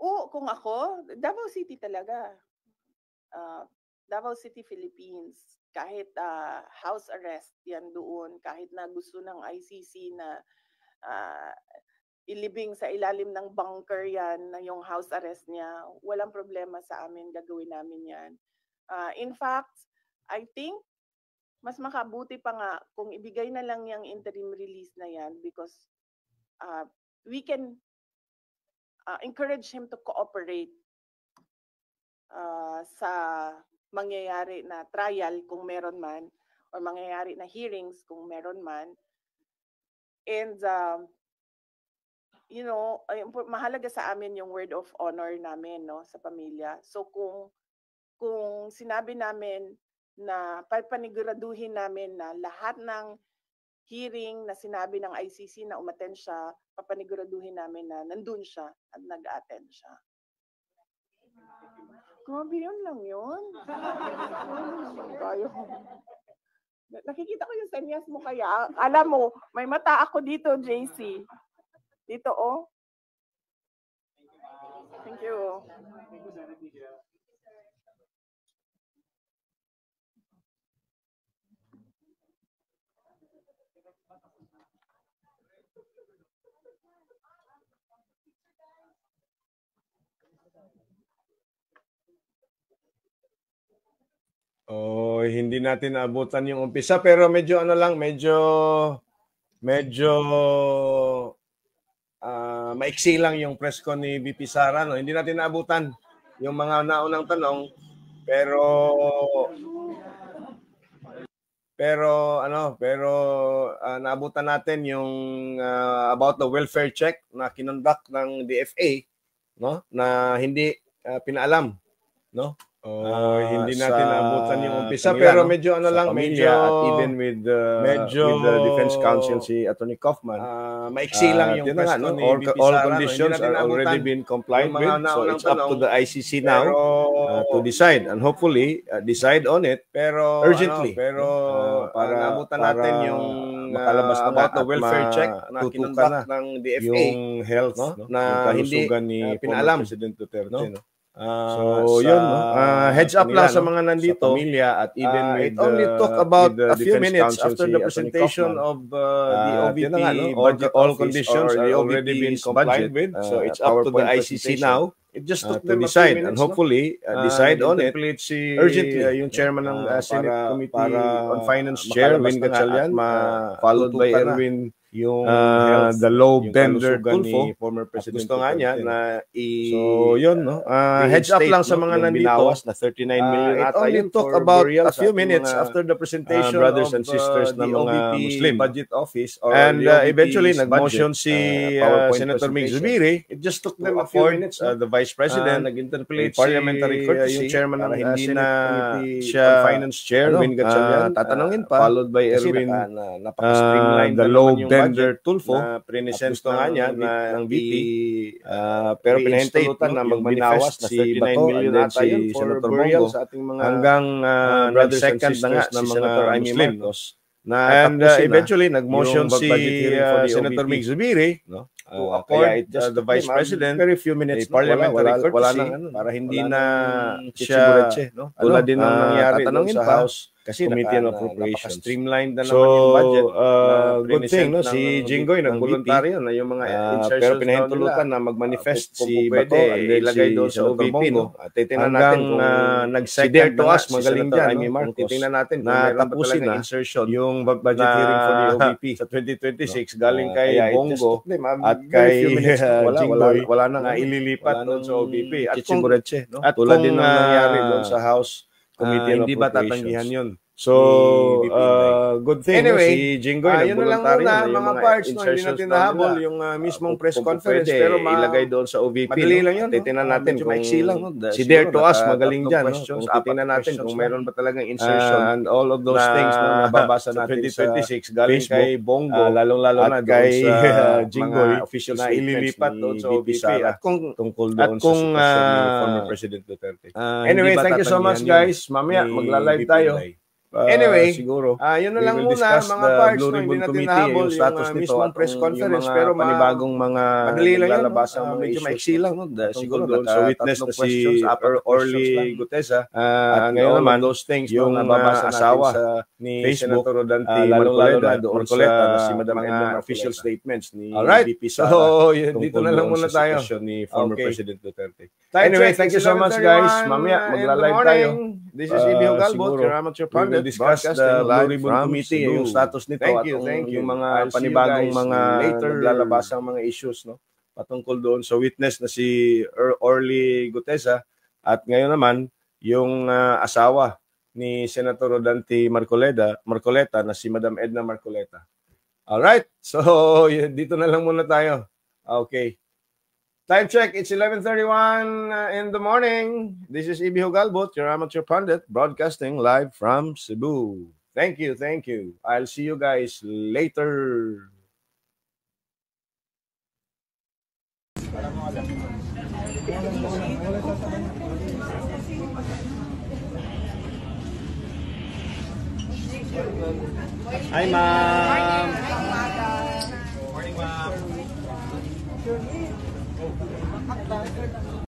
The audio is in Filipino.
Oo, kung ako, Davao City talaga. Davao City, Philippines. Kahit house arrest yan doon, kahit na gusto ng ICC na ilibing sa ilalim ng bunker yan, na yung house arrest niya, walang problema sa amin, gagawin namin yan. In fact, I think, mas makabuti pa nga kung ibigay na lang yung interim release na yan because we can encourage him to cooperate sa mangyayari na trial kung meron man or mangyayari na hearings kung meron man. And you know, mahalaga sa amin yung word of honor namin, no, sa pamilya. So kung sinabi namin na papaniguraduhin namin na lahat ng hearing na sinabi ng ICC na umattend siya, papaniguraduhin namin na nandun siya at nag-attend siya. Grabe yun lang yun. Nakikita ko yung senyas mo kaya. Alam mo, may mata ako dito, JC. Dito, oh. Thank you. Oh, hindi natin naabutan yung umpisa pero medyo ano lang, medyo maiksi lang yung press con ni VP Sara, no. Hindi natin naabutan yung mga naunang tanong pero naabutan natin yung about the welfare check na kinonduct ng DFA, no, na hindi pinaalam, no. Hindi natin naabutan yung umpisa pero medyo ano lang, medyo at even with the defense counsel si Attorney Kaufman, maiksi lang yung press con ni VP Sara, all conditions are already been complied with, so it's up to the ICC now to decide and hopefully decide on it pero urgently, para naabutan natin yung makalabas na about the welfare check na kinonduct ng DFA, yung health, no, na hindi pinaalam President Duterte, no. So yun, no? Heads up lang sa mga nandito, sa pamilya, at even with it only took about a few minutes after the presentation of the OVP budget, all conditions are already been complied with, so it's up to the ICC now. It just took them to decide and hopefully decide on it urgently. Yung chairman ng Senate Committee on Finance Chair, Win Gatchalian, followed by Erwin, yung the low bender Tulfo, former President. Gusto nga niya na so yun, no, heads up lang sa mga nandito na 39 million it only took about a few minutes after the presentation brothers and sisters ng mga Muslim budget office and eventually nag-motion si Senator Mig Zubiri. It just took them a few minutes. The Vice President nag-interpolate parliamentary courtesy, yung chairman ng hindi na siya Finance Chair, Win Gatchalian, tatanungin pa, followed by Erwin, napaka-streamline the low bender Tulfo na present nga niya ng VP, pero pinahintulutan na mag-manifest na 39 million ata yun si Senator Bongo sa ating mga hanggang nag-second na nga si Senator Muslim, na and eventually nag-motion si Senator Mig Zubiri, no, to appoint the Vice President. Very few minutes parliamentary courtesy para hindi na siya, no, tulad din ng nangyari sa House kasi Committee on Appropriations. Streamlined na naman yung budget. Good thing, no, si Jinggoy nag-voluntaryo na yung mga insertions, pero pinahintulutan na mag-manifest si Bato and ilagay doon sa OVP, no. Titingnan natin kung nag-second to us, magaling dyan, no. Titingnan natin kung meron pa talaga insertion yung budget hearing for the OVP sa 2026 galing kay Bongo at kay Jinggoy, wala nang ililipat doon sa OVP at tulad din ng nangyari doon sa House Committee on Appropriations. Hindi ba tatanggihan yun? So, good thing. Anyway, si Jinggoy, yun na lang muna, mga parts, no, hindi natin nahabol yung mismong press conference, pero ilagay doon sa OVP. Madali lang yun. Titingnan natin kung si Dare to Us, magaling dyan. Kung titingnan natin kung mayroon ba talagang insertion and all of those things na nababasa natin sa 2026 galing kay Bongo, lalong-lalo na kay Jinggoy, official na ililipat doon sa OVP at kung tungkol doon sa sitwasyon ni former President Duterte. Anyway, thank you so much, guys. Mamaya, magla-live tayo. Anyway, siguro yun na lang we will muna discuss mga the parts, Blue no, hindi Ribbon natin Committee, nahabol yung status yung nito mismong at press yung conference, mga pero panibagong mga madali lang yun, naglalabas ang mga medyo issues. maiksi lang, no? Siguro Siguro doon. So witness na si Orly Gutesa at ngayon naman those things yung nababasa asawa natin sa ni Facebook, Senator Rodante lalong-lalo Marcoleta na doon Marcoleta sa na si Madam mga Edna official Marcoleta. statements ni Alright, VP Sara so dito tungkol na lang doon muna sa tayo. sitwasyon ni former Okay. President Duterte. Time Anyway, check, thank you it's so much guys. 11:31 Mamaya in the magla-live morning. tayo. This is EB Hugalbot, Siguro, your amateur we will pundit, discuss the broadcasting Blue live Ribbon from Committee, Cebu. yung status nito Thank at you, thank you. yung mga I'll see you panibagong guys mga later. naglalabasang mga issues, no? Patungkol doon. So witness na si Orly Gutesa at ngayon naman yung asawa ni Senator Rodante Marcoleta na si Madam Edna Marcoleta. Alright, so dito na lang muna tayo. Okay. Time check, it's 11:31 in the morning. This is EB Hugalbot, your amateur pundit, broadcasting live from Cebu. Thank you, thank you. I'll see you guys later. Hi, Ma.